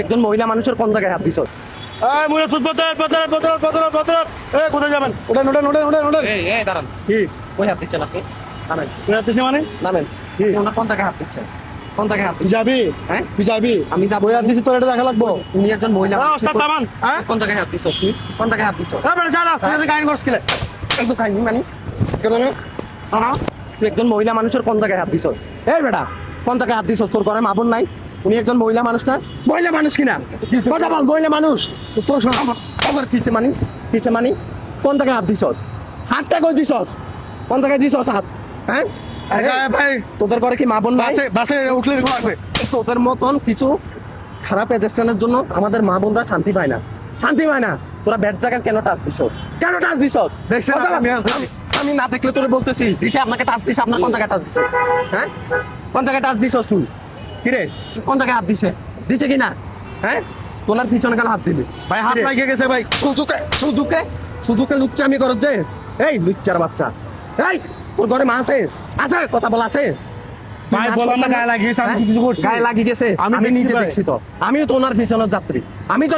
একজন মহিলা মানুষের কোন জায়গায় হাত দিছ? কোথায় যাবেন? ওঠেন ওঠেন ওঠেন ওঠেন ওঠেন। দাঁড়ান, কি কই হাত দিচ্ছেন আপনি? নামেন, যাচ্ছি মানে নামেন। কি? ওনার কোন জায়গায় হাত দিচ্ছেন? কোন জায়গায় হাত তুই দিচ্ছেন? যাবি? হ্যাঁ? তুই যাবি? আমি যাবো। বই হাত দিছি, তোর এটা দেখা লাগবো। উনি একজন মহিলা মানুষ। ওস্তাদ থামান। হ্যাঁ? কোন জায়গায় হাত দিছস তুই? কোন জায়গায় হাত দিছস? বেটা যা না, তুই এত গায়েন করছিস কিলে? একদম কাহিনী মানে দাঁড়াও, তুই একজন মহিলা মানুষের কোন জায়গায় হাত দিছস? এই বেটা, কোন জায়গায় হাত দিছস? তোর ঘরে মা বোন নাই? উনি একজন মহিলা মানুষ না? মহিলা মানুষ কিনা? কথা বল, মহিলা মানুষ। তোর সঙ্গে আবার কিসে মানি? কিসে মানি? কোন জায়গায় হাত দিছস? হাতটা কই দিছস? কোন জায়গায় দিছস হাত? হ্যাঁ? ভাই তোদের ঘরে কি মা বোন নাই? বাসে বাসে উঠলে এরকম লাগবে। তোদের মতন কিছু খারাপ এজেস্টানের জন্য আমাদের মা বোনরা শান্তি পায় না, শান্তি পায় না। তোরা ব্যাট জায়গা কেন টাচ দিছস? কেন টাচ দিছস? দেখছেন না, আমি না দেখলে তোরে বলতেছি, দিছে আপনাকে টাচ দিছে, আপনার কোন জায়গায় টাচ দিছে? হ্যাঁ, কোন জায়গায় টাচ দিছস তুই? কিরে, কোন জায়গায় হাত দিছে? দিছে কিনা? হ্যাঁ, তোনার পিছনে কেন হাত দিলি? ভাই হাত কিরে? লাগিয়ে গেছে ভাই। সুজুকে সুজুকে সুজুকে লুচ্চামি করত যে। এই লুচ্চার বাচ্চা, এই তোর ঘরে মা আছে? আছে, কথা বলা আছে? ভাই বললাম না গায়ে লাগিয়েছে, আমি হ্যাঁ? কিছু করছি? গায়ে লাগিয়ে গেছে, আমি আমি দেখছি নিজে ভাই। দেখছি তো। আমিও তো ওনার পিছনের যাত্রী। আমি তো